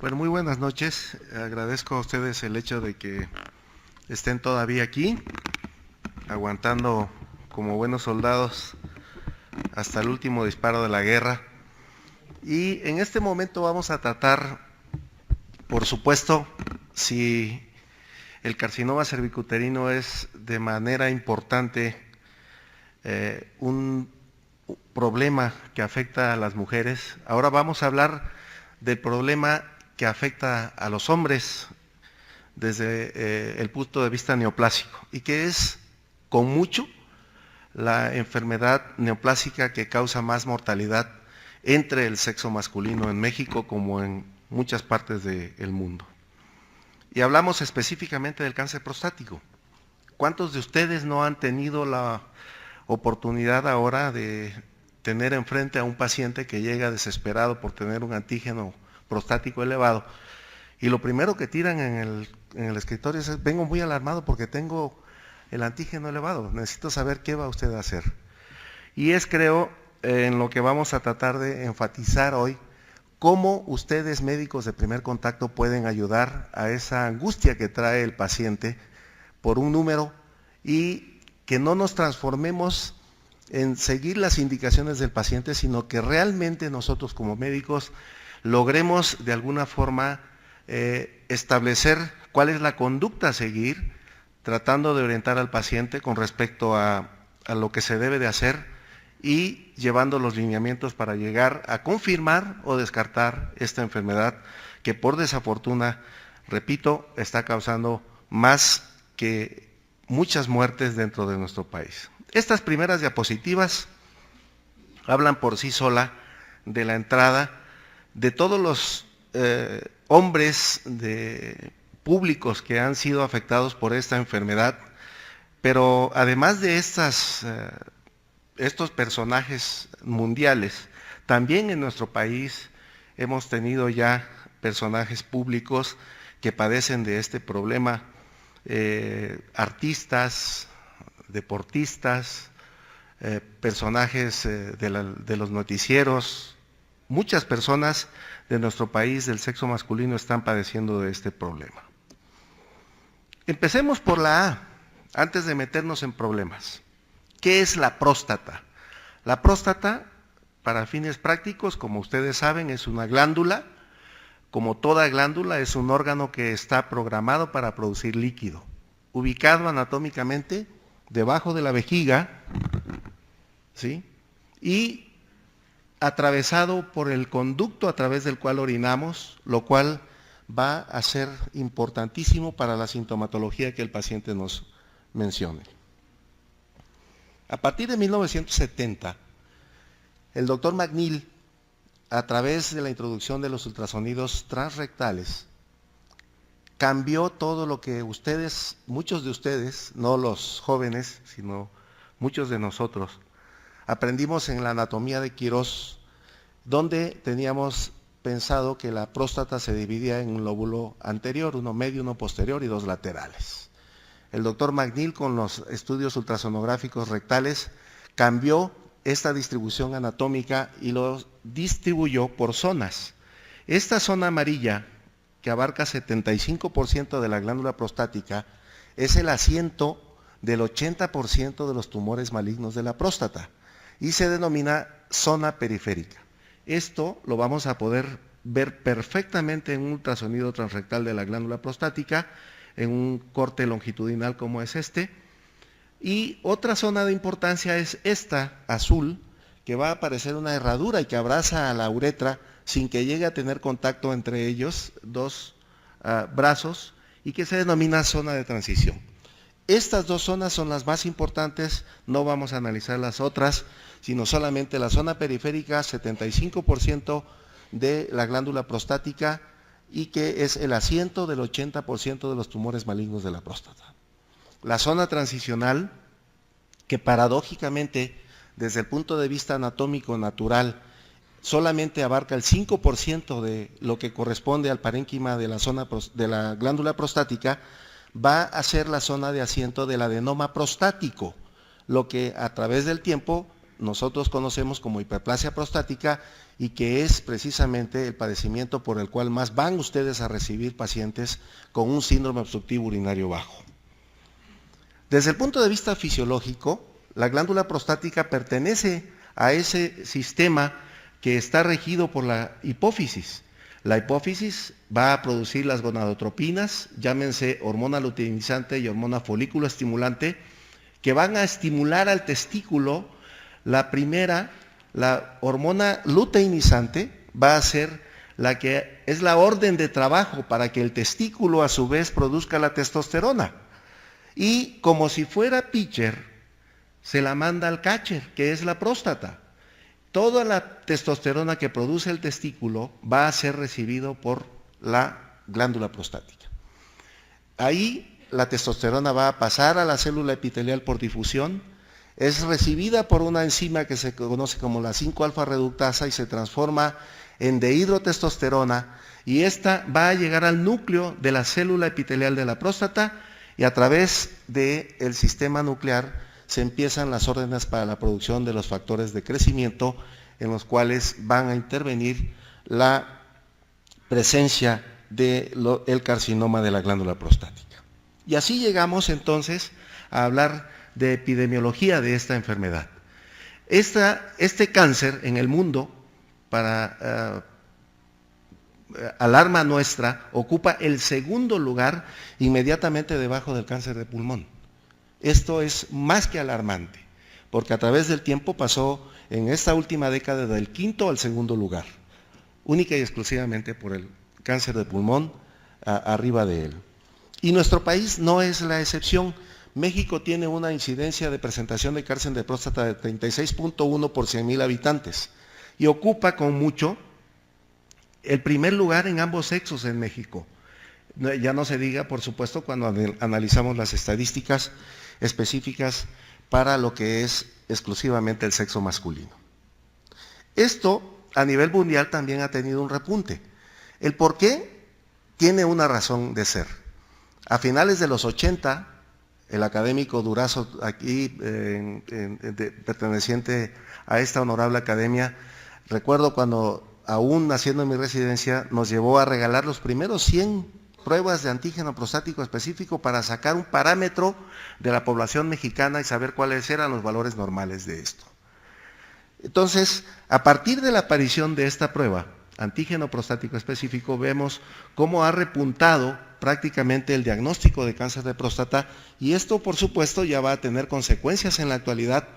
Bueno, muy buenas noches. Agradezco a ustedes el hecho de que estén todavía aquí, aguantando como buenos soldados hasta el último disparo de la guerra. Y en este momento vamos a tratar, por supuesto, si el carcinoma cervicuterino es de manera importante un problema que afecta a las mujeres. Ahora vamos a hablar del problema que afecta a los hombres desde el punto de vista neoplásico y que es con mucho la enfermedad neoplásica que causa más mortalidad entre el sexo masculino en México como en muchas partes del mundo. Y hablamos específicamente del cáncer prostático. ¿Cuántos de ustedes no han tenido la oportunidad ahora de tener enfrente a un paciente que llega desesperado por tener un antígeno prostático elevado? Y lo primero que tiran en el escritorio es: vengo muy alarmado porque tengo el antígeno elevado, necesito saber qué va usted a hacer. Y es, creo, en lo que vamos a tratar de enfatizar hoy, cómo ustedes, médicos de primer contacto, pueden ayudar a esa angustia que trae el paciente por un número y que no nos transformemos en seguir las indicaciones del paciente, sino que realmente nosotros como médicos logremos de alguna forma establecer cuál es la conducta a seguir, tratando de orientar al paciente con respecto a lo que se debe de hacer y llevando los lineamientos para llegar a confirmar o descartar esta enfermedad que por desafortuna, repito, está causando más que muchas muertes dentro de nuestro país. Estas primeras diapositivas hablan por sí sola de la entrada de todos los hombres públicos que han sido afectados por esta enfermedad, pero además de estos personajes mundiales, también en nuestro país hemos tenido ya personajes públicos que padecen de este problema, artistas, deportistas, personajes de los noticieros. Muchas personas de nuestro país del sexo masculino están padeciendo de este problema. Empecemos por la A, antes de meternos en problemas. ¿Qué es la próstata? La próstata, para fines prácticos, como ustedes saben, es una glándula. Como toda glándula, es un órgano que está programado para producir líquido, ubicado anatómicamente debajo de la vejiga, ¿sí? Y atravesado por el conducto a través del cual orinamos, lo cual va a ser importantísimo para la sintomatología que el paciente nos mencione. A partir de 1970, el doctor McNeil, a través de la introducción de los ultrasonidos transrectales, cambió todo lo que ustedes, muchos de ustedes, no los jóvenes, sino muchos de nosotros, aprendimos en la anatomía de Quirós, donde teníamos pensado que la próstata se dividía en un lóbulo anterior, uno medio, uno posterior y dos laterales. El doctor McNeil, con los estudios ultrasonográficos rectales, cambió esta distribución anatómica y lo distribuyó por zonas. Esta zona amarilla, que abarca 75% de la glándula prostática, es el asiento del 80% de los tumores malignos de la próstata y se denomina zona periférica. Esto lo vamos a poder ver perfectamente en un ultrasonido transrectal de la glándula prostática, en un corte longitudinal como es este. Y otra zona de importancia es esta, azul, que va a aparecer una herradura y que abraza a la uretra sin que llegue a tener contacto entre ellos, dos brazos, y que se denomina zona de transición. Estas dos zonas son las más importantes, no vamos a analizar las otras, sino solamente la zona periférica, 75% de la glándula prostática, y que es el asiento del 80% de los tumores malignos de la próstata. La zona transicional, que paradójicamente, desde el punto de vista anatómico natural, solamente abarca el 5% de lo que corresponde al parénquima de la glándula prostática, va a ser la zona de asiento del adenoma prostático, lo que a través del tiempo nosotros conocemos como hiperplasia prostática y que es precisamente el padecimiento por el cual más van ustedes a recibir pacientes con un síndrome obstructivo urinario bajo. Desde el punto de vista fisiológico, la glándula prostática pertenece a ese sistema que está regido por la hipófisis. La hipófisis va a producir las gonadotropinas, llámense hormona luteinizante y hormona folículo estimulante, que van a estimular al testículo. La primera, la hormona luteinizante, va a ser la que es la orden de trabajo para que el testículo a su vez produzca la testosterona. Y como si fuera pitcher, se la manda al catcher, que es la próstata. Toda la testosterona que produce el testículo va a ser recibido por la glándula prostática. Ahí la testosterona va a pasar a la célula epitelial por difusión, es recibida por una enzima que se conoce como la 5-alfa reductasa y se transforma en dehidrotestosterona, y esta va a llegar al núcleo de la célula epitelial de la próstata, y a través del sistema nuclear se empiezan las órdenes para la producción de los factores de crecimiento, en los cuales van a intervenir la presencia del carcinoma de la glándula prostática. Y así llegamos entonces a hablar de epidemiología de esta enfermedad. Este cáncer en el mundo, para alarma nuestra, ocupa el segundo lugar inmediatamente debajo del cáncer de pulmón. Esto es más que alarmante, porque a través del tiempo pasó en esta última década del quinto al segundo lugar, única y exclusivamente por el cáncer de pulmón arriba de él. Y nuestro país no es la excepción. México tiene una incidencia de presentación de cáncer de próstata de 36.1 por 100,000 habitantes y ocupa con mucho el primer lugar en ambos sexos en México. Ya no se diga, por supuesto, cuando analizamos las estadísticas específicas para lo que es exclusivamente el sexo masculino. Esto a nivel mundial también ha tenido un repunte. ¿El por qué? Tiene una razón de ser. A finales de los 80, el académico Durazo, aquí perteneciente a esta honorable academia, recuerdo cuando aún haciendo mi residencia, nos llevó a regalar los primeros 100 pruebas de antígeno prostático específico para sacar un parámetro de la población mexicana y saber cuáles eran los valores normales de esto. Entonces, a partir de la aparición de esta prueba, antígeno prostático específico, vemos cómo ha repuntado prácticamente el diagnóstico de cáncer de próstata, y esto, por supuesto, ya va a tener consecuencias en la actualidad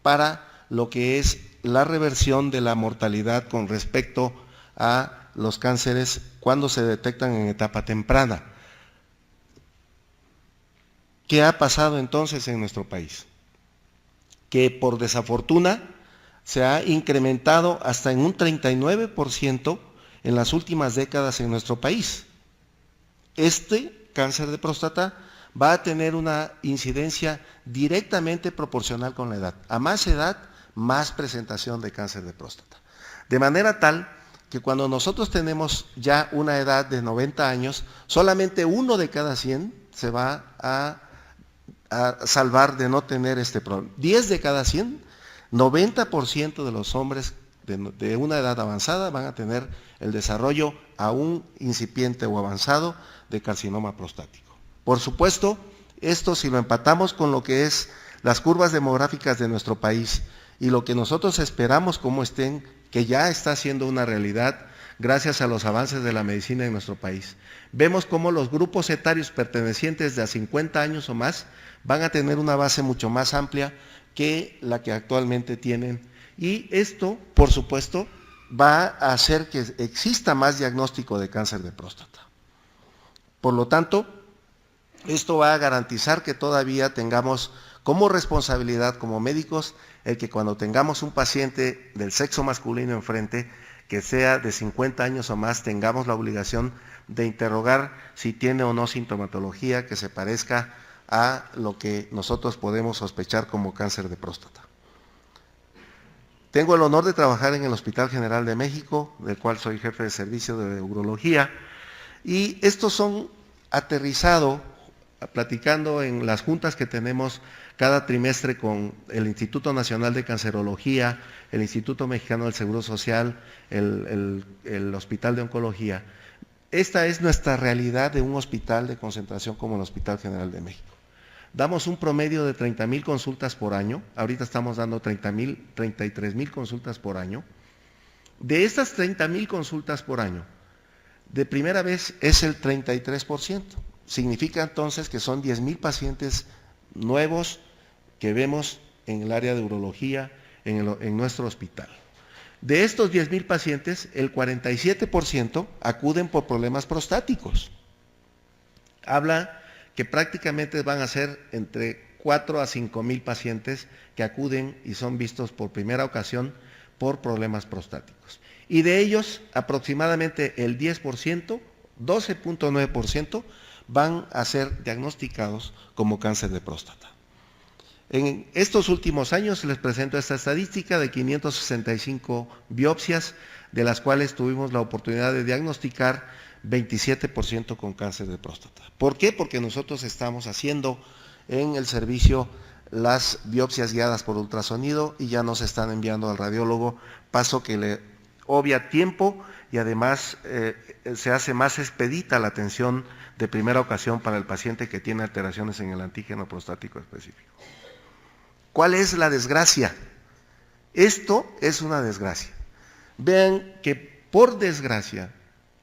para lo que es la reversión de la mortalidad con respecto a los cánceres cuando se detectan en etapa temprana. ¿Qué ha pasado entonces en nuestro país? Que por desafortuna se ha incrementado hasta en un 39% en las últimas décadas en nuestro país. Este cáncer de próstata va a tener una incidencia directamente proporcional con la edad. A más edad, más presentación de cáncer de próstata. De manera tal que cuando nosotros tenemos ya una edad de 90 años, solamente 1 de cada 100 se va a salvar de no tener este problema. 10 de cada 100, 90% de los hombres de una edad avanzada van a tener el desarrollo aún incipiente o avanzado de carcinoma prostático. Por supuesto, esto si lo empatamos con lo que es las curvas demográficas de nuestro país y lo que nosotros esperamos como estén, que ya está siendo una realidad gracias a los avances de la medicina en nuestro país. Vemos cómo los grupos etarios pertenecientes de a 50 años o más van a tener una base mucho más amplia que la que actualmente tienen. Y esto, por supuesto, va a hacer que exista más diagnóstico de cáncer de próstata. Por lo tanto, esto va a garantizar que todavía tengamos como responsabilidad como médicos el que cuando tengamos un paciente del sexo masculino enfrente, que sea de 50 años o más, tengamos la obligación de interrogar si tiene o no sintomatología que se parezca a lo que nosotros podemos sospechar como cáncer de próstata. Tengo el honor de trabajar en el Hospital General de México, del cual soy jefe de servicio de urología, y estos son aterrizados platicando en las juntas que tenemos cada trimestre con el Instituto Nacional de Cancerología, el Instituto Mexicano del Seguro Social, el Hospital de Oncología. Esta es nuestra realidad de un hospital de concentración como el Hospital General de México. Damos un promedio de 30,000 consultas por año, ahorita estamos dando 33,000 consultas por año. De estas 30,000 consultas por año, de primera vez es el 33%. Significa entonces que son 10,000 pacientes nuevos que vemos en el área de urología en nuestro hospital. De estos 10,000 pacientes, el 47% acuden por problemas prostáticos. Habla que prácticamente van a ser entre 4 a 5,000 pacientes que acuden y son vistos por primera ocasión por problemas prostáticos. Y de ellos, aproximadamente el 10%, 12.9%, van a ser diagnosticados como cáncer de próstata. En estos últimos años les presento esta estadística de 565 biopsias, de las cuales tuvimos la oportunidad de diagnosticar 27% con cáncer de próstata. ¿Por qué? Porque nosotros estamos haciendo en el servicio las biopsias guiadas por ultrasonido y ya nos están enviando al radiólogo, paso que le obvia tiempo y además se hace más expedita la atención de primera ocasión para el paciente que tiene alteraciones en el antígeno prostático específico. ¿Cuál es la desgracia? Esto es una desgracia. Vean que por desgracia,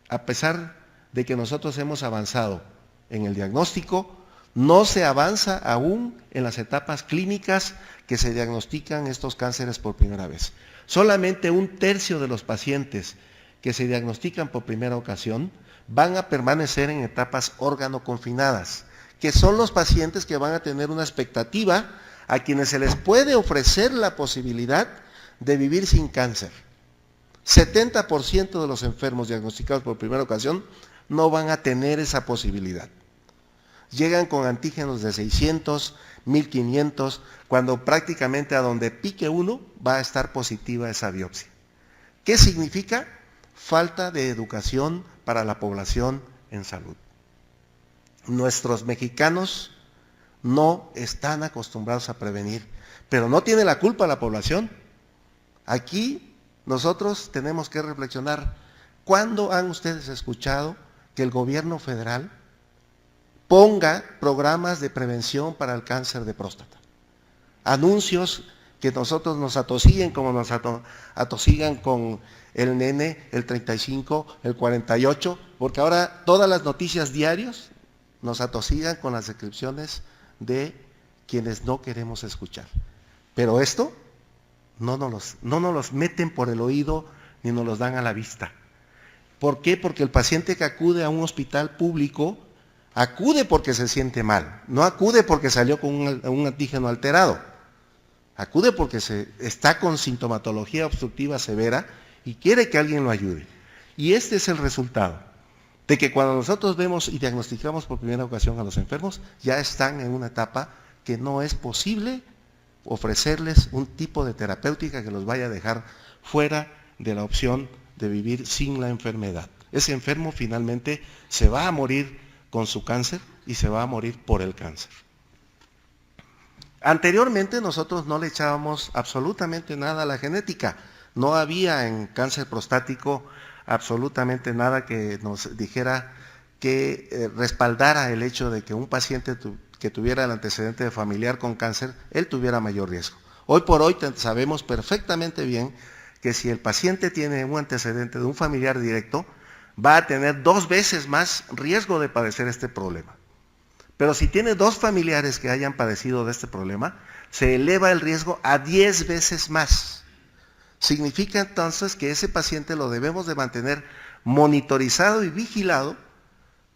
a pesar de que nosotros hemos avanzado en el diagnóstico, no se avanza aún en las etapas clínicas que se diagnostican estos cánceres por primera vez. Solamente 1/3 de los pacientes que se diagnostican por primera ocasión van a permanecer en etapas órgano-confinadas, que son los pacientes que van a tener una expectativa a quienes se les puede ofrecer la posibilidad de vivir sin cáncer. 70% de los enfermos diagnosticados por primera ocasión no van a tener esa posibilidad. Llegan con antígenos de 600, 1500, cuando prácticamente a donde pique uno va a estar positiva esa biopsia. ¿Qué significa? Falta de educación para la población en salud. Nuestros mexicanos no están acostumbrados a prevenir, pero no tiene la culpa la población. Aquí nosotros tenemos que reflexionar. ¿Cuándo han ustedes escuchado que el gobierno federal ponga programas de prevención para el cáncer de próstata? Anuncios que nosotros nos atosiguen como nos atosigan con el nene, el 35, el 48, porque ahora todas las noticias diarios nos atosigan con las descripciones de quienes no queremos escuchar. Pero esto no nos los meten por el oído ni nos los dan a la vista. ¿Por qué? Porque el paciente que acude a un hospital público acude porque se siente mal, no acude porque salió con un antígeno alterado, acude porque está con sintomatología obstructiva severa y quiere que alguien lo ayude. Y este es el resultado de que cuando nosotros vemos y diagnosticamos por primera ocasión a los enfermos, ya están en una etapa que no es posible ofrecerles un tipo de terapéutica que los vaya a dejar fuera de la opción de vivir sin la enfermedad. Ese enfermo finalmente se va a morir con su cáncer y se va a morir por el cáncer. Anteriormente nosotros no le echábamos absolutamente nada a la genética. No había en cáncer prostático absolutamente nada que nos dijera que respaldara el hecho de que un paciente que tuviera el antecedente familiar con cáncer, él tuviera mayor riesgo. Hoy por hoy sabemos perfectamente bien que si el paciente tiene un antecedente de un familiar directo, va a tener 2 veces más riesgo de padecer este problema. Pero si tiene 2 familiares que hayan padecido de este problema, se eleva el riesgo a 10 veces más. Significa entonces que ese paciente lo debemos de mantener monitorizado y vigilado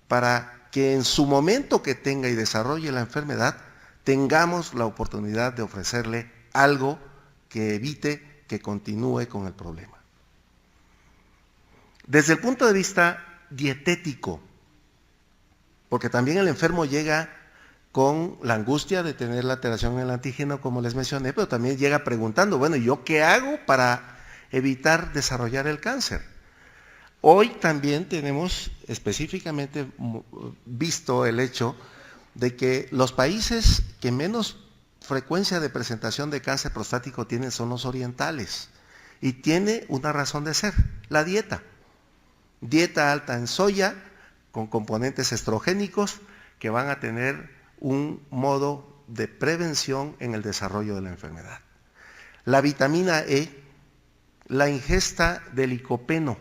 para que en su momento que tenga y desarrolle la enfermedad, tengamos la oportunidad de ofrecerle algo que evite que continúe con el problema. Desde el punto de vista dietético, porque también el enfermo llega con la angustia de tener la alteración en el antígeno, como les mencioné, pero también llega preguntando, bueno, ¿yo qué hago para evitar desarrollar el cáncer? Hoy también tenemos específicamente visto el hecho de que los países que menos frecuencia de presentación de cáncer prostático tienen son los orientales. Y tiene una razón de ser, la dieta. Dieta alta en soya, con componentes estrogénicos, que van a tener un modo de prevención en el desarrollo de la enfermedad. La vitamina E, la ingesta de licopeno.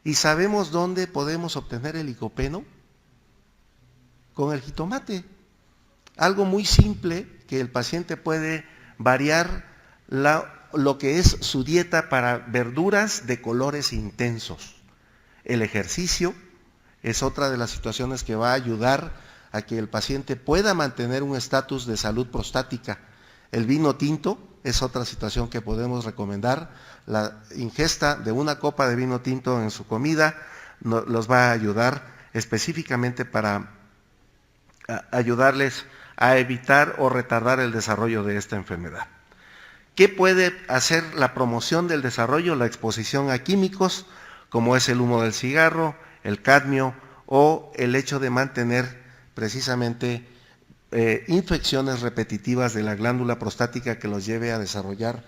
¿Y sabemos dónde podemos obtener el licopeno? Con el jitomate. Algo muy simple que el paciente puede variar lo que es su dieta para verduras de colores intensos. El ejercicio es otra de las situaciones que va a ayudar a que el paciente pueda mantener un estatus de salud prostática. El vino tinto es otra situación que podemos recomendar. La ingesta de una copa de vino tinto en su comida los va a ayudar específicamente para ayudarles a evitar o retardar el desarrollo de esta enfermedad. ¿Qué puede hacer la promoción del desarrollo? La exposición a químicos, como es el humo del cigarro, el cadmio o el hecho de mantener precisamente infecciones repetitivas de la glándula prostática que los lleve a desarrollar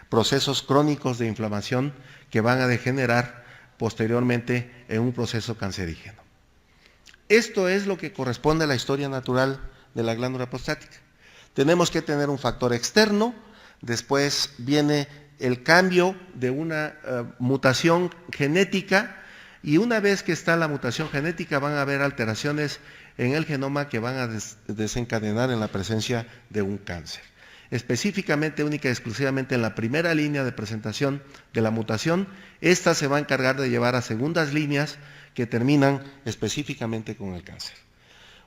procesos crónicos de inflamación que van a degenerar posteriormente en un proceso cancerígeno. Esto es lo que corresponde a la historia natural de la glándula prostática. Tenemos que tener un factor externo, después viene el cambio de una mutación genética, y una vez que está la mutación genética van a haber alteraciones en el genoma que van a desencadenar en la presencia de un cáncer. Específicamente, única y exclusivamente en la primera línea de presentación de la mutación, esta se va a encargar de llevar a segundas líneas que terminan específicamente con el cáncer.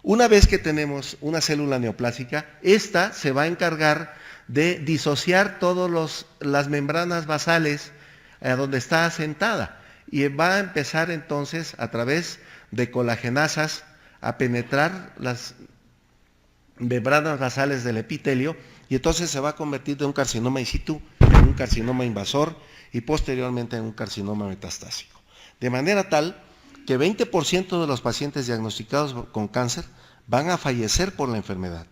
Una vez que tenemos una célula neoplásica, esta se va a encargar de disociar todas las membranas basales donde está asentada, y va a empezar entonces a través de colagenasas a penetrar las membranas basales del epitelio, y entonces se va a convertir de un carcinoma in situ en un carcinoma invasor y posteriormente en un carcinoma metastásico. De manera tal que 20% de los pacientes diagnosticados con cáncer van a fallecer por la enfermedad.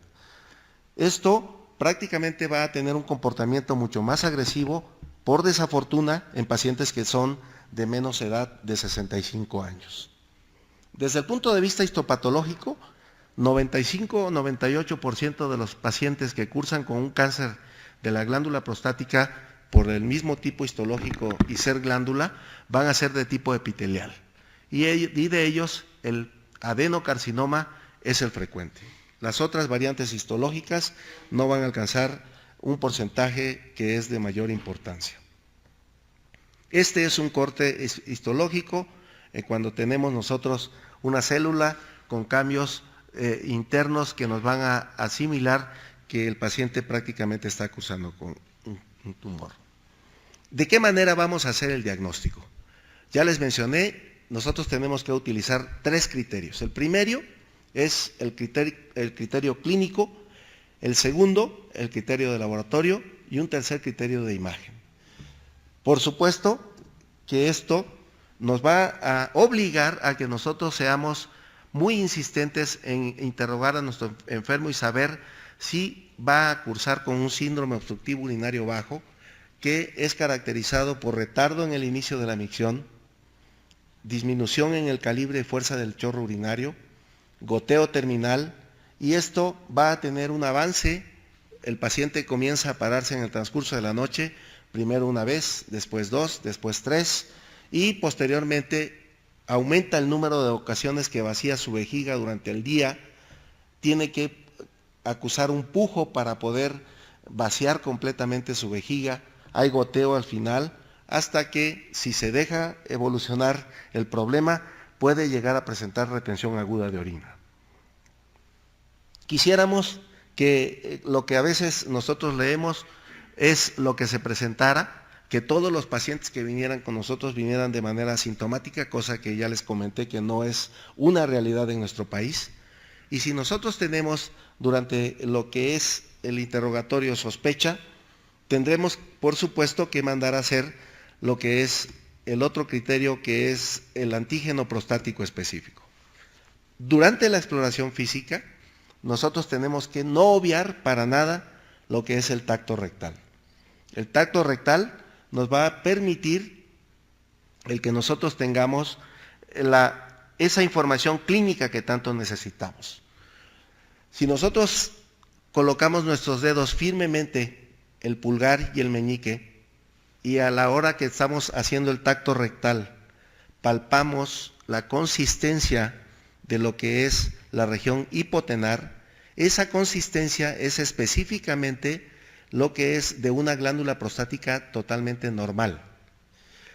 Esto prácticamente va a tener un comportamiento mucho más agresivo, por desafortuna, en pacientes que son de menos edad de 65 años. Desde el punto de vista histopatológico, 95-98% de los pacientes que cursan con un cáncer de la glándula prostática por el mismo tipo histológico y ser glándula van a ser de tipo epitelial. Y de ellos el adenocarcinoma es el frecuente. Las otras variantes histológicas no van a alcanzar un porcentaje que es de mayor importancia. Este es un corte histológico cuando tenemos nosotros una célula con cambios internos que nos van a asimilar que el paciente prácticamente está cursando con un tumor. ¿De qué manera vamos a hacer el diagnóstico? Ya les mencioné, nosotros tenemos que utilizar 3 criterios. El primero es el criterio clínico, el segundo, el criterio de laboratorio, y un tercer criterio de imagen. Por supuesto que esto nos va a obligar a que nosotros seamos muy insistentes en interrogar a nuestro enfermo y saber si va a cursar con un síndrome obstructivo urinario bajo, que es caracterizado por retardo en el inicio de la micción, disminución en el calibre y fuerza del chorro urinario, goteo terminal, y esto va a tener un avance. El paciente comienza a pararse en el transcurso de la noche, primero una vez, después 2, después 3, y posteriormente aumenta el número de ocasiones que vacía su vejiga durante el día, tiene que acusar un pujo para poder vaciar completamente su vejiga, hay goteo al final, hasta que, si se deja evolucionar el problema, puede llegar a presentar retención aguda de orina. Quisiéramos que lo que a veces nosotros leemos es lo que se presentara, que todos los pacientes que vinieran con nosotros vinieran de manera asintomática, cosa que ya les comenté que no es una realidad en nuestro país. Y si nosotros tenemos durante lo que es el interrogatorio sospecha, tendremos por supuesto que mandar a hacer lo que es el otro criterio, que es el antígeno prostático específico. Durante la exploración física nosotros tenemos que no obviar para nada lo que es el tacto rectal. El tacto rectal nos va a permitir el que nosotros tengamos esa información clínica que tanto necesitamos. Si nosotros colocamos nuestros dedos firmemente, el pulgar y el meñique, y a la hora que estamos haciendo el tacto rectal, palpamos la consistencia de lo que es la región hipotenar, esa consistencia es específicamente lo que es de una glándula prostática totalmente normal.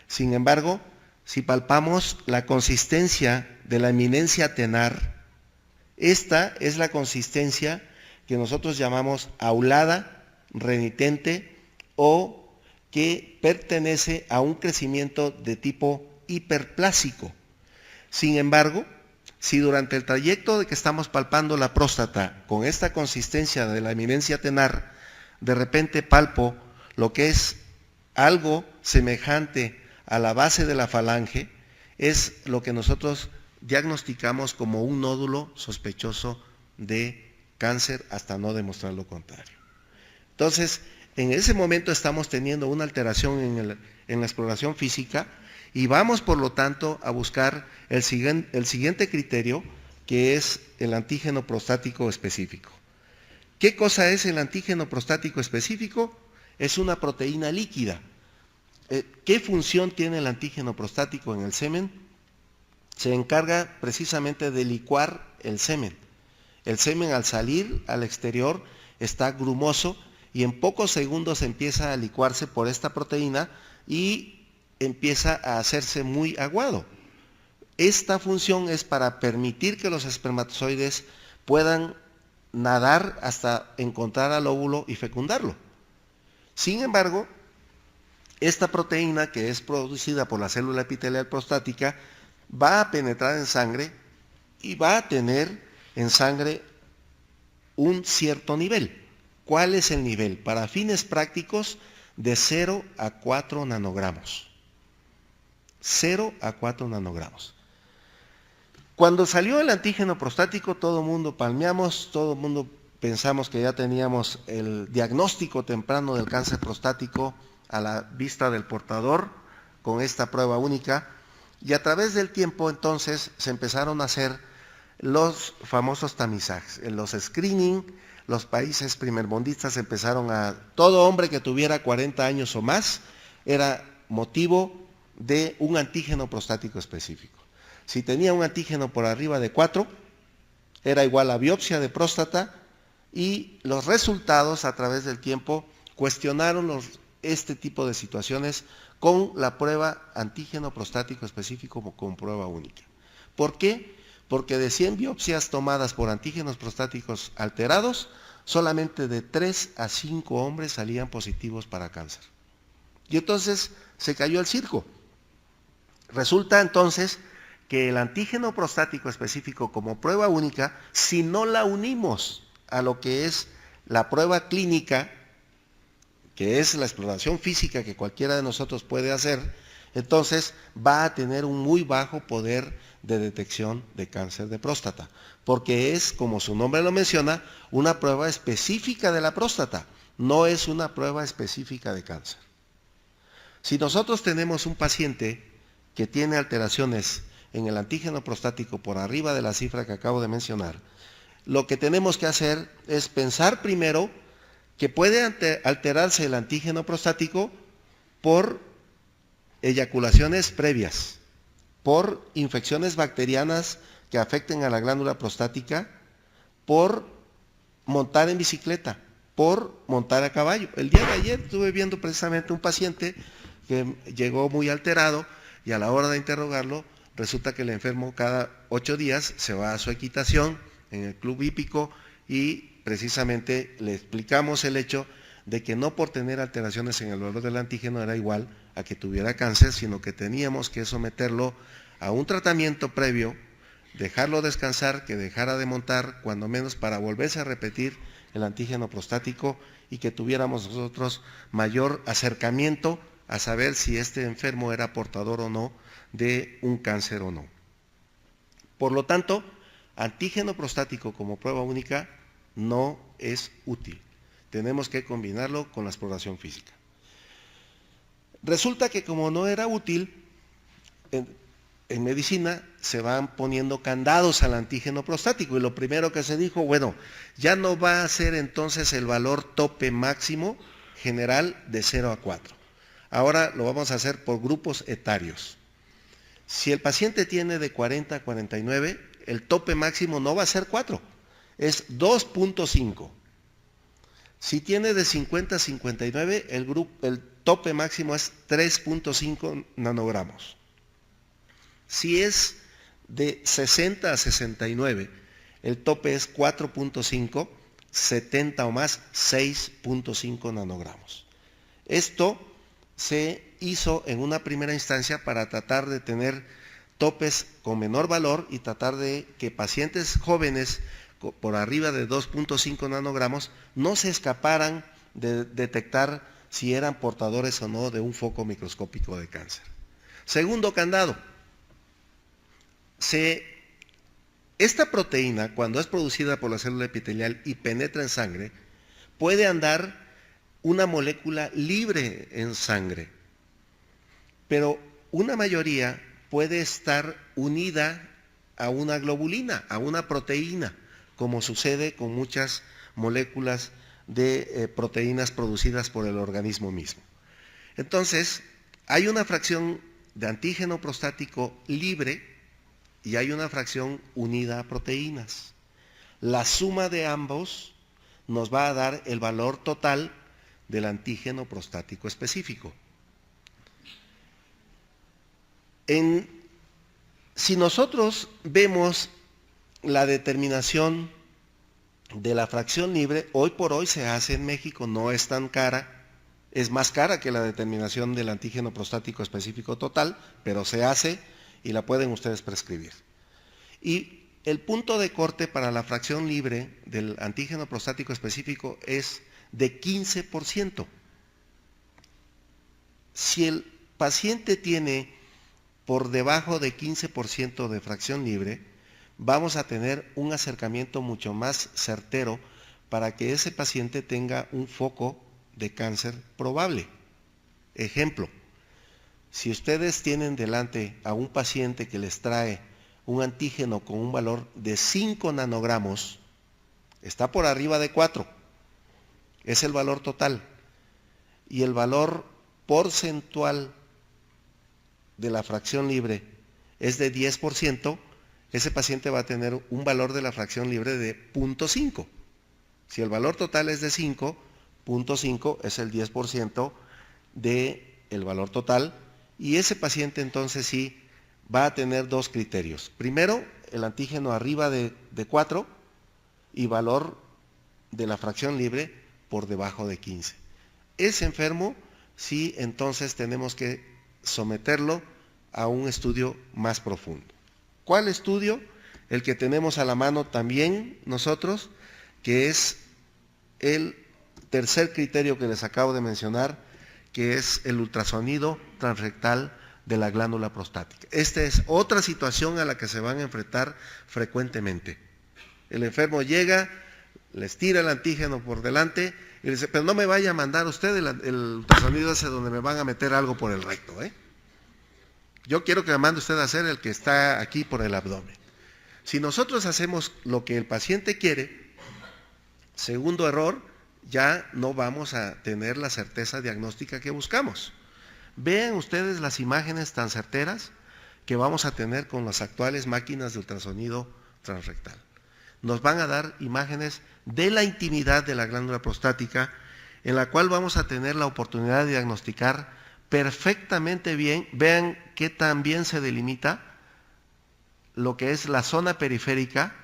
Sin embargo, si palpamos la consistencia de la eminencia tenar, esta es la consistencia que nosotros llamamos aulada, renitente o que pertenece a un crecimiento de tipo hiperplásico. Sin embargo, si durante el trayecto de que estamos palpando la próstata con esta consistencia de la eminencia tenar, de repente palpo lo que es algo semejante a la base de la falange, es lo que nosotros diagnosticamos como un nódulo sospechoso de cáncer hasta no demostrar lo contrario. Entonces, en ese momento estamos teniendo una alteración en la exploración física y vamos, por lo tanto, a buscar el siguiente criterio, que es el antígeno prostático específico. ¿Qué cosa es el antígeno prostático específico? Es una proteína líquida. ¿Qué función tiene el antígeno prostático en el semen? Se encarga precisamente de licuar el semen. El semen, al salir al exterior, está grumoso y en pocos segundos empieza a licuarse por esta proteína y empieza a hacerse muy aguado. Esta función es para permitir que los espermatozoides puedan nadar hasta encontrar al óvulo y fecundarlo. Sin embargo, esta proteína, que es producida por la célula epitelial prostática, va a penetrar en sangre y va a tener en sangre un cierto nivel. ¿Cuál es el nivel? Para fines prácticos, de 0 a 4 nanogramos. 0 a 4 nanogramos. Cuando salió el antígeno prostático, todo el mundo palmeamos, todo el mundo pensamos que ya teníamos el diagnóstico temprano del cáncer prostático a la vista del portador con esta prueba única, y a través del tiempo entonces se empezaron a hacer los famosos tamizajes, en los screening. Los países primermundistas empezaron todo hombre que tuviera 40 años o más era motivo de un antígeno prostático específico. Si tenía un antígeno por arriba de 4, era igual a biopsia de próstata, y los resultados a través del tiempo cuestionaron este tipo de situaciones con la prueba antígeno prostático específico como prueba única. ¿Por qué? Porque de 100 biopsias tomadas por antígenos prostáticos alterados, solamente de 3 a 5 hombres salían positivos para cáncer. Y entonces se cayó el circo. Resulta entonces que el antígeno prostático específico como prueba única, si no la unimos a lo que es la prueba clínica, que es la exploración física que cualquiera de nosotros puede hacer, entonces va a tener un muy bajo poder de detección de cáncer de próstata, porque es, como su nombre lo menciona, una prueba específica de la próstata, no es una prueba específica de cáncer. Si nosotros tenemos un paciente que tiene alteraciones en el antígeno prostático por arriba de la cifra que acabo de mencionar, lo que tenemos que hacer es pensar primero que puede alterarse el antígeno prostático por eyaculaciones previas, por infecciones bacterianas que afecten a la glándula prostática, por montar en bicicleta, por montar a caballo. El día de ayer estuve viendo precisamente un paciente que llegó muy alterado y a la hora de interrogarlo resulta que el enfermo cada 8 días se va a su equitación en el club hípico y precisamente le explicamos el hecho de que no por tener alteraciones en el valor del antígeno era igual a que tuviera cáncer, sino que teníamos que someterlo a un tratamiento previo, dejarlo descansar, que dejara de montar, cuando menos para volverse a repetir el antígeno prostático y que tuviéramos nosotros mayor acercamiento a saber si este enfermo era portador o no de un cáncer o no. Por lo tanto, antígeno prostático como prueba única no es útil. Tenemos que combinarlo con la exploración física. Resulta que como no era útil, en medicina se van poniendo candados al antígeno prostático y lo primero que se dijo, bueno, ya no va a ser entonces el valor tope máximo general de 0 a 4. Ahora lo vamos a hacer por grupos etarios. Si el paciente tiene de 40 a 49, el tope máximo no va a ser 4, es 2.5. Si tiene de 50 a 59, el tope máximo es 3.5 nanogramos. Si es de 60 a 69, el tope es 4.5, 70 o más, 6.5 nanogramos. Esto se hizo en una primera instancia para tratar de tener topes con menor valor y tratar de que pacientes jóvenes por arriba de 2.5 nanogramos no se escaparan de detectar si eran portadores o no de un foco microscópico de cáncer. Segundo candado. Esta proteína, cuando es producida por la célula epitelial y penetra en sangre, puede andar una molécula libre en sangre, pero una mayoría puede estar unida a una globulina, a una proteína, como sucede con muchas moléculas de proteínas producidas por el organismo mismo. Entonces, hay una fracción de antígeno prostático libre y hay una fracción unida a proteínas. La suma de ambos nos va a dar el valor total del antígeno prostático específico. Si nosotros vemos la determinación de la fracción libre, hoy por hoy se hace en México, no es tan cara, es más cara que la determinación del antígeno prostático específico total, pero se hace y la pueden ustedes prescribir. Y el punto de corte para la fracción libre del antígeno prostático específico es de 15%. Si el paciente tiene por debajo de 15% de fracción libre, vamos a tener un acercamiento mucho más certero para que ese paciente tenga un foco de cáncer probable. Ejemplo, si ustedes tienen delante a un paciente que les trae un antígeno con un valor de 5 nanogramos, está por arriba de 4, es el valor total, y el valor porcentual de la fracción libre es de 10%, ese paciente va a tener un valor de la fracción libre de 0.5. Si el valor total es de 5, 0.5 es el 10% del valor total, y ese paciente entonces sí va a tener dos criterios. Primero, el antígeno arriba de 4 y valor de la fracción libre por debajo de 15. Ese enfermo sí entonces tenemos que someterlo a un estudio más profundo. ¿Cuál estudio? El que tenemos a la mano también nosotros, que es el tercer criterio que les acabo de mencionar, que es el ultrasonido transrectal de la glándula prostática. Esta es otra situación a la que se van a enfrentar frecuentemente. El enfermo llega, les tira el antígeno por delante y le dice, pero no me vaya a mandar usted el ultrasonido ese donde me van a meter algo por el recto, ¿eh? Yo quiero que me mande usted a hacer el que está aquí por el abdomen. Si nosotros hacemos lo que el paciente quiere, segundo error, ya no vamos a tener la certeza diagnóstica que buscamos. Vean ustedes las imágenes tan certeras que vamos a tener con las actuales máquinas de ultrasonido transrectal. Nos van a dar imágenes de la intimidad de la glándula prostática, en la cual vamos a tener la oportunidad de diagnosticar perfectamente bien. Vean qué tan bien se delimita lo que es la zona periférica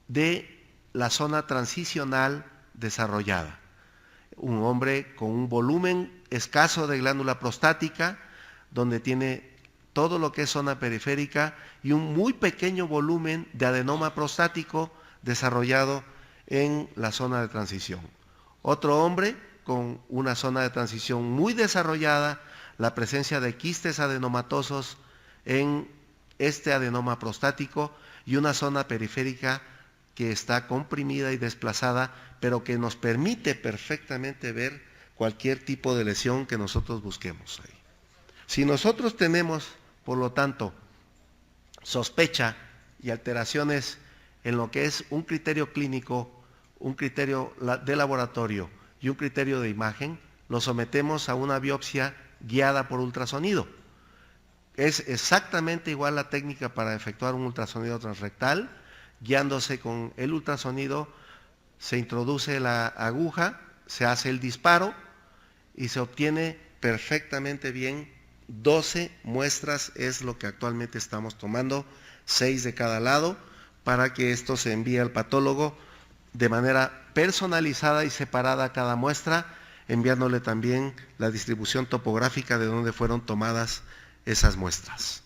de la zona transicional desarrollada. Un hombre con un volumen escaso de glándula prostática, donde tiene todo lo que es zona periférica y un muy pequeño volumen de adenoma prostático desarrollado en la zona de transición. Otro hombre con una zona de transición muy desarrollada, la presencia de quistes adenomatosos en este adenoma prostático y una zona periférica que está comprimida y desplazada, pero que nos permite perfectamente ver cualquier tipo de lesión que nosotros busquemos ahí. Si nosotros tenemos, por lo tanto, sospecha y alteraciones en lo que es un criterio clínico, un criterio de laboratorio y un criterio de imagen, lo sometemos a una biopsia guiada por ultrasonido. Es exactamente igual la técnica para efectuar un ultrasonido transrectal. Guiándose con el ultrasonido, se introduce la aguja, se hace el disparo y se obtiene perfectamente bien 12 muestras, es lo que actualmente estamos tomando, 6 de cada lado, para que esto se envíe al patólogo de manera personalizada y separada a cada muestra, enviándole también la distribución topográfica de donde fueron tomadas esas muestras.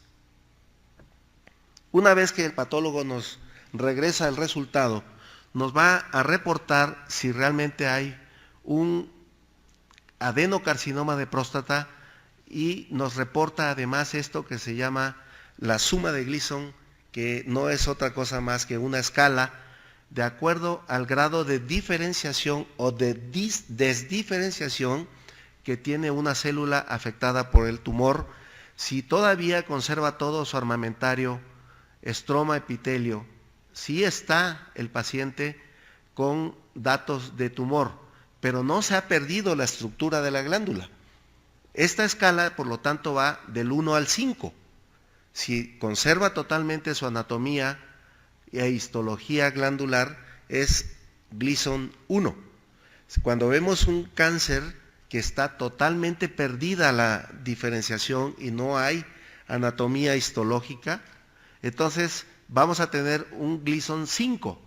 Una vez que el patólogo nos regresa el resultado, nos va a reportar si realmente hay un adenocarcinoma de próstata y nos reporta además esto que se llama la suma de Gleason, que no es otra cosa más que una escala de acuerdo al grado de diferenciación o de desdiferenciación que tiene una célula afectada por el tumor. Si todavía conserva todo su armamentario, estroma, epitelio, sí está el paciente con datos de tumor, pero no se ha perdido la estructura de la glándula. Esta escala, por lo tanto, va del 1 al 5. Si conserva totalmente su anatomía e histología glandular, es Gleason 1. Cuando vemos un cáncer que está totalmente perdida la diferenciación y no hay anatomía histológica, entonces vamos a tener un Gleason 5.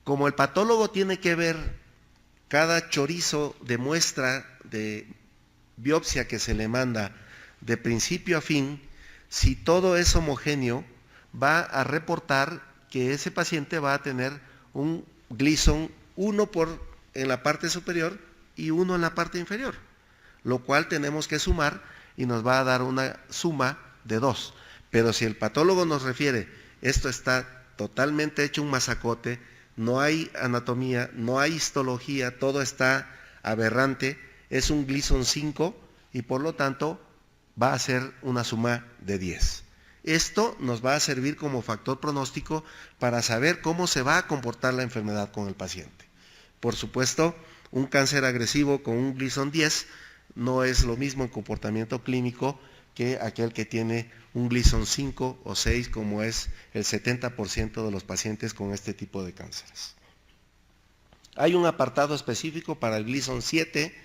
Como el patólogo tiene que ver cada chorizo de muestra de biopsia que se le manda de principio a fin, si todo es homogéneo, va a reportar que ese paciente va a tener un Gleason 1 en la parte superior y 1 en la parte inferior, lo cual tenemos que sumar y nos va a dar una suma de 2. Pero si el patólogo nos refiere, esto está totalmente hecho un masacote, no hay anatomía, no hay histología, todo está aberrante, es un Gleason 5 y por lo tanto va a ser una suma de 10. Esto nos va a servir como factor pronóstico para saber cómo se va a comportar la enfermedad con el paciente. Por supuesto, un cáncer agresivo con un Gleason 10 no es lo mismo en comportamiento clínico que aquel que tiene un Gleason 5 o 6, como es el 70% de los pacientes con este tipo de cánceres. Hay un apartado específico para el Gleason 7,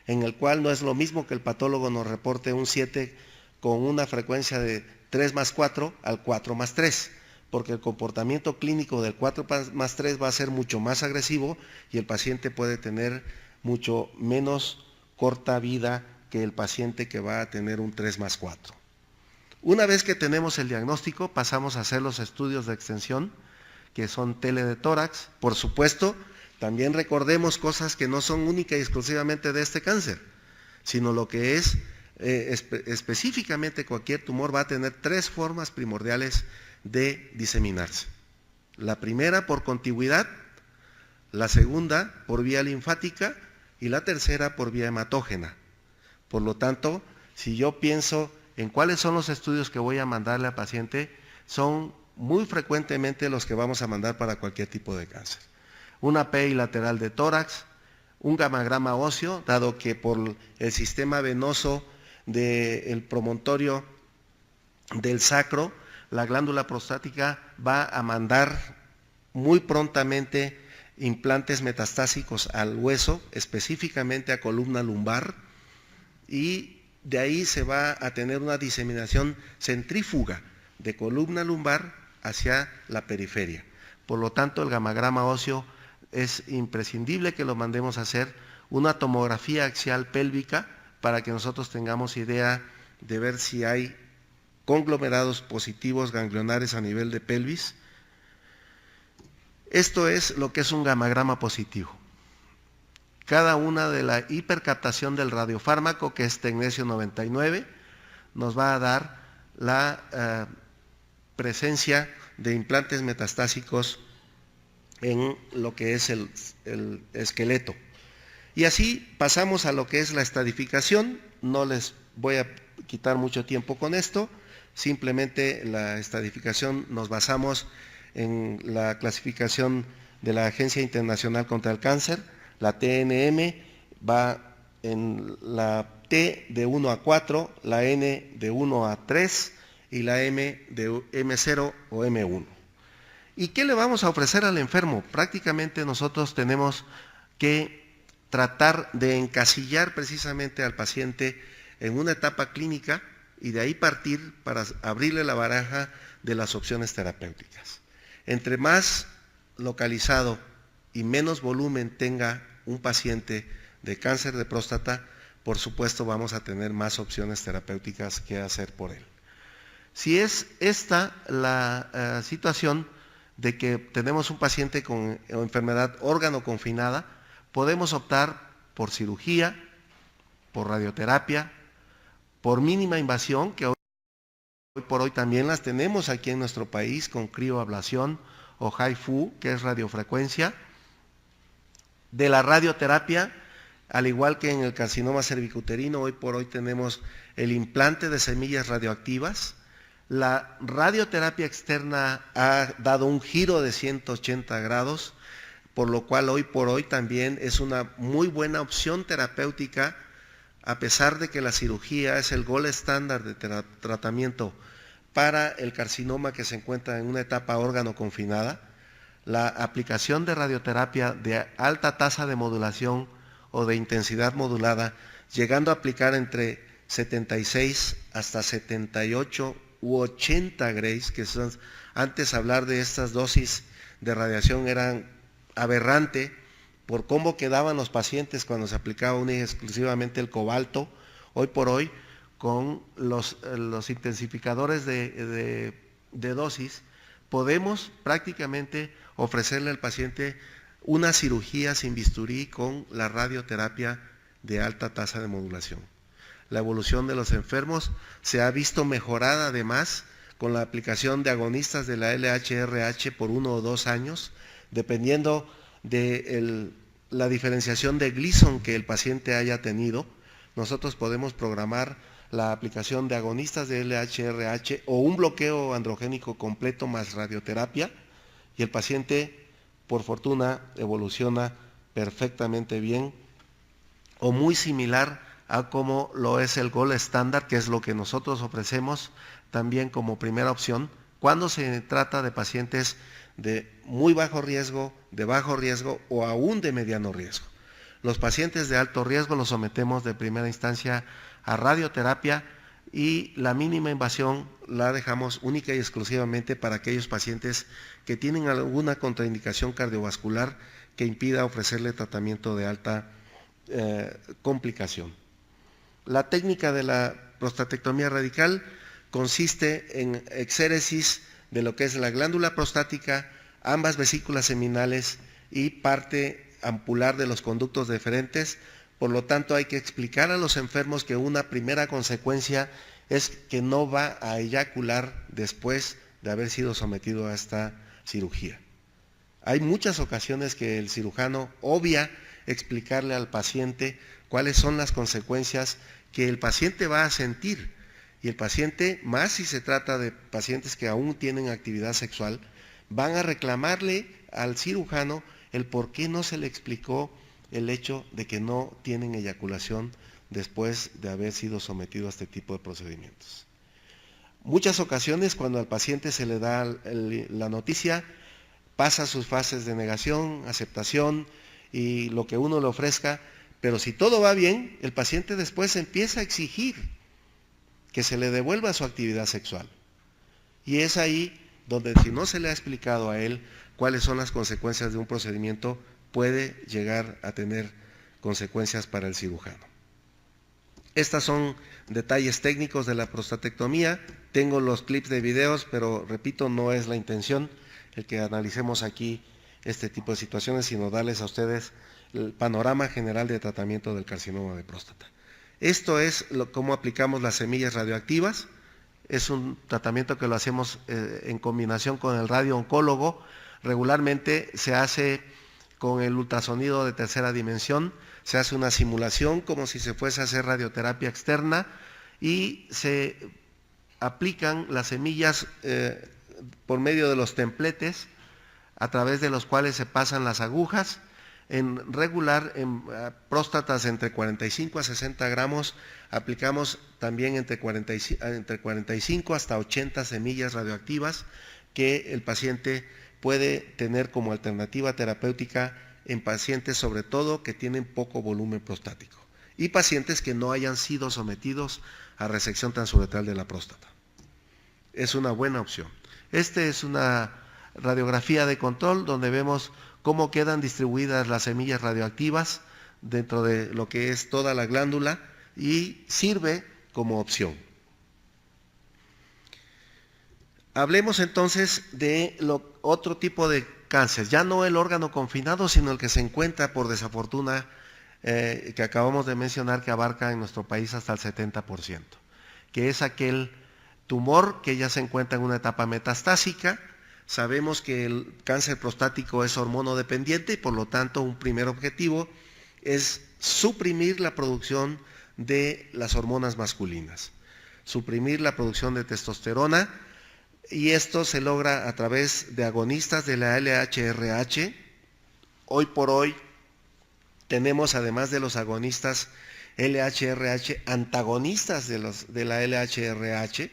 en el cual no es lo mismo que el patólogo nos reporte un 7 con una frecuencia de 3 más 4 al 4 más 3, porque el comportamiento clínico del 4 más 3 va a ser mucho más agresivo y el paciente puede tener mucho menos corta vida que el paciente que va a tener un 3 más 4. Una vez que tenemos el diagnóstico, pasamos a hacer los estudios de extensión, que son tele de tórax. Por supuesto, también recordemos cosas que no son únicas y exclusivamente de este cáncer, sino lo que es específicamente cualquier tumor va a tener 3 formas primordiales de diseminarse. La primera por contigüidad, la segunda por vía linfática y la tercera por vía hematógena. Por lo tanto, si yo pienso en cuáles son los estudios que voy a mandarle al paciente, son muy frecuentemente los que vamos a mandar para cualquier tipo de cáncer. Una PI lateral de tórax, un gamagrama óseo, dado que por el sistema venoso del promontorio del sacro, la glándula prostática va a mandar muy prontamente implantes metastásicos al hueso, específicamente a columna lumbar, y de ahí se va a tener una diseminación centrífuga de columna lumbar hacia la periferia. Por lo tanto, el gamagrama óseo es imprescindible que lo mandemos a hacer, una tomografía axial pélvica para que nosotros tengamos idea de ver si hay conglomerados positivos ganglionares a nivel de pelvis. Esto es lo que es un gamagrama positivo. Cada una de la hipercaptación del radiofármaco, que es tecnesio 99, nos va a dar la presencia de implantes metastásicos en lo que es el esqueleto. Y así pasamos a lo que es la estadificación. No les voy a quitar mucho tiempo con esto, simplemente la estadificación nos basamos en la clasificación de la Agencia Internacional contra el Cáncer. La TNM va en la T de 1 a 4, la N de 1 a 3 y la M de M0 o M1. ¿Y qué le vamos a ofrecer al enfermo? Prácticamente nosotros tenemos que tratar de encasillar precisamente al paciente en una etapa clínica y de ahí partir para abrirle la baraja de las opciones terapéuticas. Entre más localizado y menos volumen tenga un paciente de cáncer de próstata, por supuesto vamos a tener más opciones terapéuticas que hacer por él. Si es esta la situación de que tenemos un paciente con enfermedad órgano confinada, podemos optar por cirugía, por radioterapia, por mínima invasión, que hoy por hoy también las tenemos aquí en nuestro país con crioablación o HIFU, que es radiofrecuencia. De la radioterapia, al igual que en el carcinoma cervicuterino, hoy por hoy tenemos el implante de semillas radioactivas. La radioterapia externa ha dado un giro de 180 grados, por lo cual hoy por hoy también es una muy buena opción terapéutica, a pesar de que la cirugía es el gold estándar de tratamiento para el carcinoma que se encuentra en una etapa órgano confinada. La aplicación de radioterapia de alta tasa de modulación o de intensidad modulada, llegando a aplicar entre 76 hasta 78 u 80 grays, que son, antes hablar de estas dosis de radiación eran aberrante por cómo quedaban los pacientes cuando se aplicaba única y exclusivamente el cobalto. Hoy por hoy, con los intensificadores de dosis, podemos prácticamente ofrecerle al paciente una cirugía sin bisturí con la radioterapia de alta tasa de modulación. La evolución de los enfermos se ha visto mejorada además con la aplicación de agonistas de la LHRH por 1 o 2 años, dependiendo de la diferenciación de Gleason que el paciente haya tenido. Nosotros podemos programar la aplicación de agonistas de LHRH o un bloqueo androgénico completo más radioterapia, y el paciente, por fortuna, evoluciona perfectamente bien o muy similar a como lo es el gold estándar, que es lo que nosotros ofrecemos también como primera opción cuando se trata de pacientes de muy bajo riesgo, de bajo riesgo o aún de mediano riesgo. Los pacientes de alto riesgo los sometemos de primera instancia a radioterapia y la mínima invasión la dejamos única y exclusivamente para aquellos pacientes que tienen alguna contraindicación cardiovascular que impida ofrecerle tratamiento de alta complicación. La técnica de la prostatectomía radical consiste en exéresis de lo que es la glándula prostática, ambas vesículas seminales y parte ampular de los conductos deferentes. Por lo tanto, hay que explicar a los enfermos que una primera consecuencia es que no va a eyacular después de haber sido sometido a esta cirugía. Hay muchas ocasiones que el cirujano obvia explicarle al paciente cuáles son las consecuencias que el paciente va a sentir. Y el paciente, más si se trata de pacientes que aún tienen actividad sexual, van a reclamarle al cirujano el por qué no se le explicó el hecho de que no tienen eyaculación después de haber sido sometido a este tipo de procedimientos. Muchas ocasiones cuando al paciente se le da la noticia, pasa sus fases de negación, aceptación y lo que uno le ofrezca, pero si todo va bien, el paciente después empieza a exigir que se le devuelva su actividad sexual. Y es ahí donde, si no se le ha explicado a él cuáles son las consecuencias de un procedimiento, puede llegar a tener consecuencias para el cirujano. Estos son detalles técnicos de la prostatectomía. Tengo los clips de videos, pero repito, no es la intención el que analicemos aquí este tipo de situaciones, sino darles a ustedes el panorama general de tratamiento del carcinoma de próstata. Esto es cómo aplicamos las semillas radioactivas es un tratamiento que lo hacemos en combinación con el radio-oncólogo. Regularmente se hace con el ultrasonido de tercera dimensión, se hace una simulación como si se fuese a hacer radioterapia externa y se aplican las semillas por medio de los templetes a través de los cuales se pasan las agujas. En próstatas entre 45 a 60 gramos, aplicamos también entre 45 hasta 80 semillas radioactivas que el paciente puede tener como alternativa terapéutica en pacientes sobre todo que tienen poco volumen prostático y pacientes que no hayan sido sometidos a resección transuretral de la próstata. Es una buena opción. Esta es una radiografía de control donde vemos cómo quedan distribuidas las semillas radioactivas dentro de lo que es toda la glándula y sirve como opción. Hablemos entonces de otro tipo de cáncer, ya no el órgano confinado, sino el que se encuentra por desafortuna, que acabamos de mencionar, que abarca en nuestro país hasta el 70%, que es aquel tumor que ya se encuentra en una etapa metastásica. Sabemos que el cáncer prostático es hormonodependiente y por lo tanto un primer objetivo es suprimir la producción de las hormonas masculinas, suprimir la producción de testosterona, y esto se logra a través de agonistas de la LHRH. Hoy por hoy tenemos, además de los agonistas LHRH, antagonistas de la LHRH,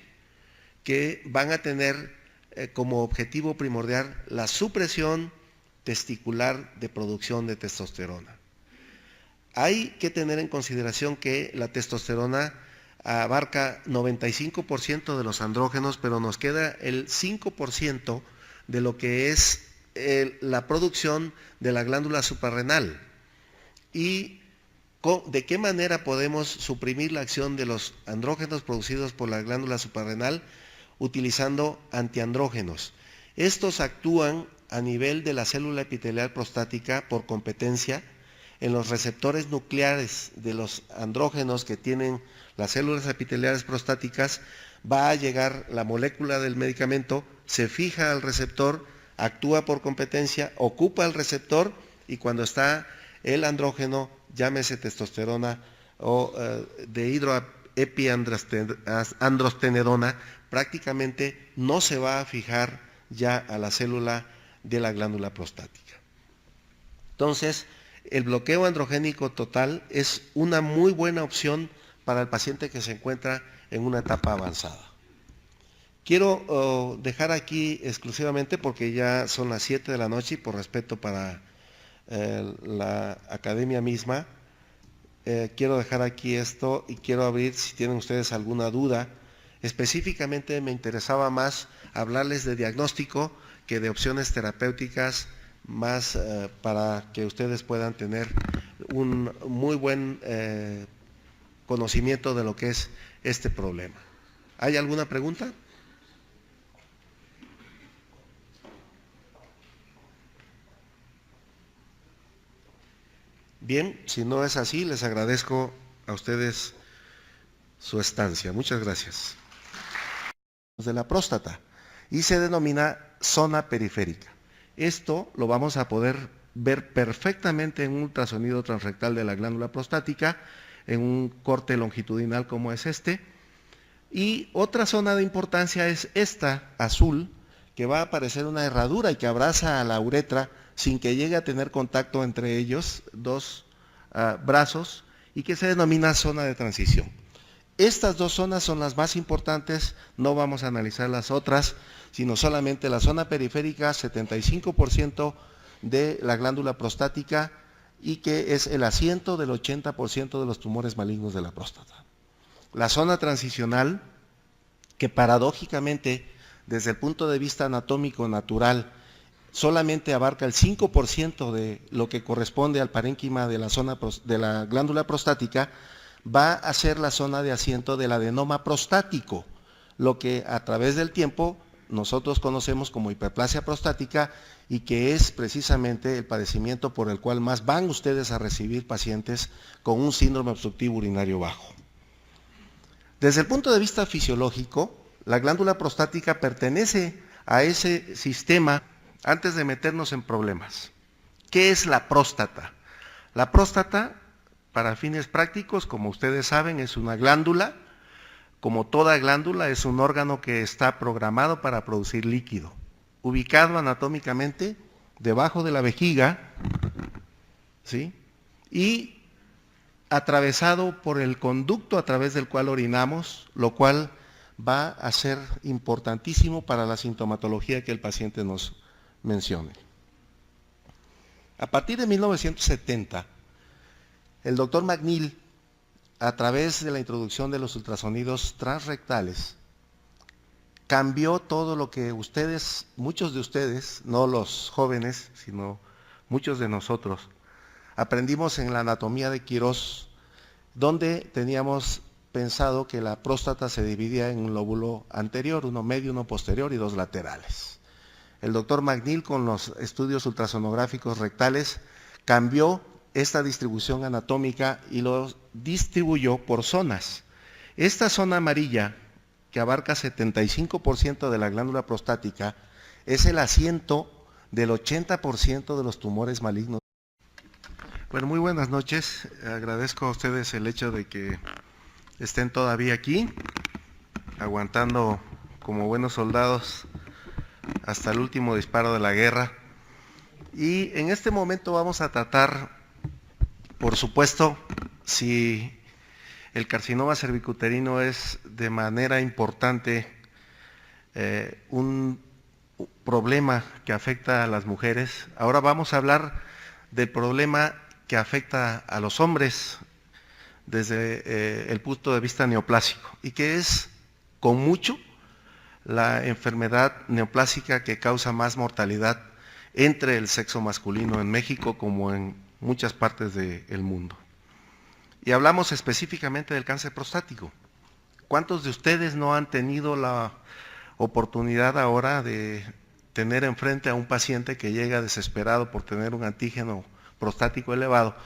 que van a tener como objetivo primordial la supresión testicular de producción de testosterona. Hay que tener en consideración que la testosterona abarca 95% de los andrógenos, pero nos queda el 5% de lo que es la producción de la glándula suprarrenal. ¿Y de qué manera podemos suprimir la acción de los andrógenos producidos por la glándula suprarrenal? Utilizando antiandrógenos. Estos actúan a nivel de la célula epitelial prostática por competencia en los receptores nucleares de los andrógenos que tienen las células epiteliales prostáticas. Va a llegar la molécula del medicamento, se fija al receptor, actúa por competencia, ocupa el receptor y cuando está el andrógeno, llámese testosterona o dehidroepiandrostenedona, prácticamente no se va a fijar ya a la célula de la glándula prostática. Entonces, el bloqueo androgénico total es una muy buena opción para el paciente que se encuentra en una etapa avanzada. Quiero dejar aquí exclusivamente, porque ya son las 7 de la noche y por respeto para la academia misma, quiero dejar aquí esto y quiero abrir si tienen ustedes alguna duda. Específicamente me interesaba más hablarles de diagnóstico que de opciones terapéuticas, más para que ustedes puedan tener un muy buen conocimiento de lo que es este problema. ¿Hay alguna pregunta? Bien, si no es así, les agradezco a ustedes su estancia. Muchas gracias. De la próstata y se denomina zona periférica. Esto lo vamos a poder ver perfectamente en un ultrasonido transrectal de la glándula prostática, en un corte longitudinal como es este. Y otra zona de importancia es esta azul, que va a aparecer una herradura y que abraza a la uretra sin que llegue a tener contacto entre ellos, dos brazos, y que se denomina zona de transición. Estas dos zonas son las más importantes, no vamos a analizar las otras, sino solamente la zona periférica, 75% de la glándula prostática, y que es el asiento del 80% de los tumores malignos de la próstata. La zona transicional, que paradójicamente, desde el punto de vista anatómico natural, solamente abarca el 5% de lo que corresponde al parénquima de la zona de la glándula prostática, va a ser la zona de asiento del adenoma prostático, lo que a través del tiempo nosotros conocemos como hiperplasia prostática y que es precisamente el padecimiento por el cual más van ustedes a recibir pacientes con un síndrome obstructivo urinario bajo. Desde el punto de vista fisiológico, La glándula prostática pertenece a ese sistema. Antes de meternos en problemas, ¿qué es la próstata? La próstata, para fines prácticos, como ustedes saben, es una glándula. Como toda glándula, es un órgano que está programado para producir líquido, ubicado anatómicamente debajo de la vejiga, ¿sí? Y atravesado por el conducto a través del cual orinamos, lo cual va a ser importantísimo para la sintomatología que el paciente nos mencione. A partir de 1970, el doctor McNeil, a través de la introducción de los ultrasonidos transrectales, cambió todo lo que ustedes, muchos de ustedes, no los jóvenes, sino muchos de nosotros, aprendimos en la anatomía de Quirós, donde teníamos pensado que la próstata se dividía en un lóbulo anterior, uno medio, uno posterior y dos laterales. El doctor McNeil, con los estudios ultrasonográficos rectales, cambió esta distribución anatómica y lo distribuyó por zonas. Esta zona amarilla, que abarca 75% de la glándula prostática, es el asiento del 80% de los tumores malignos. Bueno, muy buenas noches. Agradezco a ustedes el hecho de que estén todavía aquí, aguantando como buenos soldados hasta el último disparo de la guerra. Y en este momento vamos a tratar, por supuesto, si el carcinoma cervicuterino es de manera importante un problema que afecta a las mujeres. Ahora vamos a hablar del problema que afecta a los hombres desde el punto de vista neoplásico, y que es con mucho la enfermedad neoplásica que causa más mortalidad entre el sexo masculino en México como en muchas partes del mundo. Y hablamos específicamente del cáncer prostático. ¿Cuántos de ustedes no han tenido la oportunidad ahora de tener enfrente a un paciente que llega desesperado por tener un antígeno prostático elevado,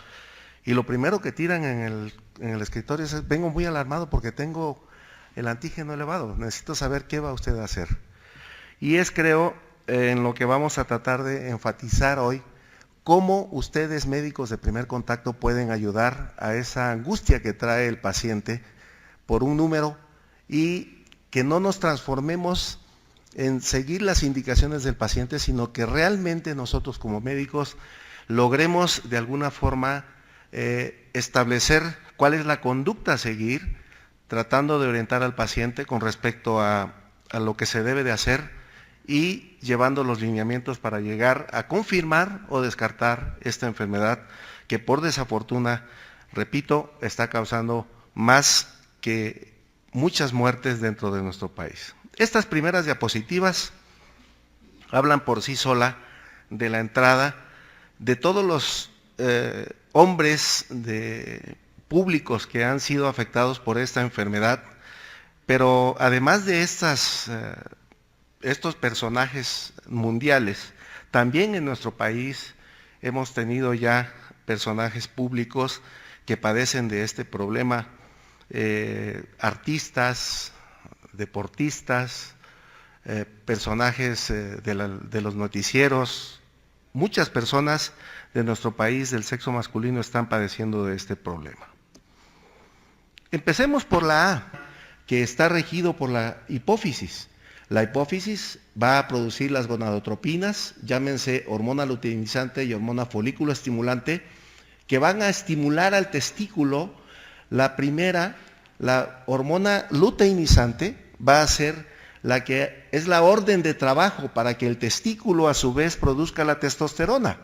y lo primero que tiran en el escritorio es: vengo muy alarmado porque tengo el antígeno elevado, necesito saber qué va usted a hacer? Y es, creo, en lo que vamos a tratar de enfatizar hoy, cómo ustedes, médicos de primer contacto, pueden ayudar a esa angustia que trae el paciente por un número, y que no nos transformemos en seguir las indicaciones del paciente, sino que realmente nosotros como médicos logremos de alguna forma establecer cuál es la conducta a seguir, tratando de orientar al paciente con respecto a lo que se debe de hacer y llevando los lineamientos para llegar a confirmar o descartar esta enfermedad que, por desafortuna, repito, está causando más que muchas muertes dentro de nuestro país. Estas primeras diapositivas hablan por sí sola de la entrada de todos los hombres públicos que han sido afectados por esta enfermedad, pero además de estos personajes mundiales, también en nuestro país hemos tenido ya personajes públicos que padecen de este problema, artistas, deportistas, personajes de los noticieros. Muchas personas de nuestro país del sexo masculino están padeciendo de este problema. Empecemos por la A, que está regido por la hipófisis. La hipófisis va a producir las gonadotropinas, llámense hormona luteinizante y hormona folículo estimulante, que van a estimular al testículo. La primera, la hormona luteinizante, va a ser la que es la orden de trabajo para que el testículo a su vez produzca la testosterona.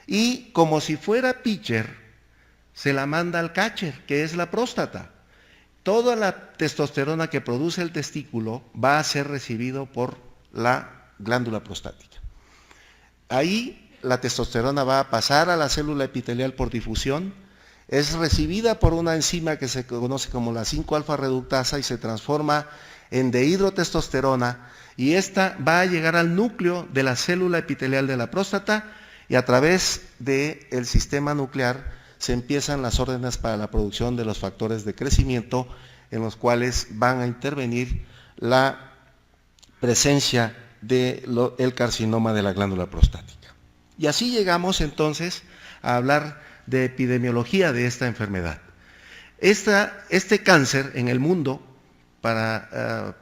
Y como si fuera pitcher, se la manda al catcher, que es la próstata. Toda la testosterona que produce el testículo va a ser recibido por la glándula prostática. Ahí la testosterona va a pasar a la célula epitelial por difusión, es recibida por una enzima que se conoce como la 5-alfa reductasa y se transforma en dehidrotestosterona, y esta va a llegar al núcleo de la célula epitelial de la próstata, y a través del sistema nuclear se empiezan las órdenes para la producción de los factores de crecimiento, en los cuales van a intervenir la presencia del carcinoma de la glándula prostática. Y así llegamos entonces a hablar de epidemiología de esta enfermedad. Este cáncer en el mundo, para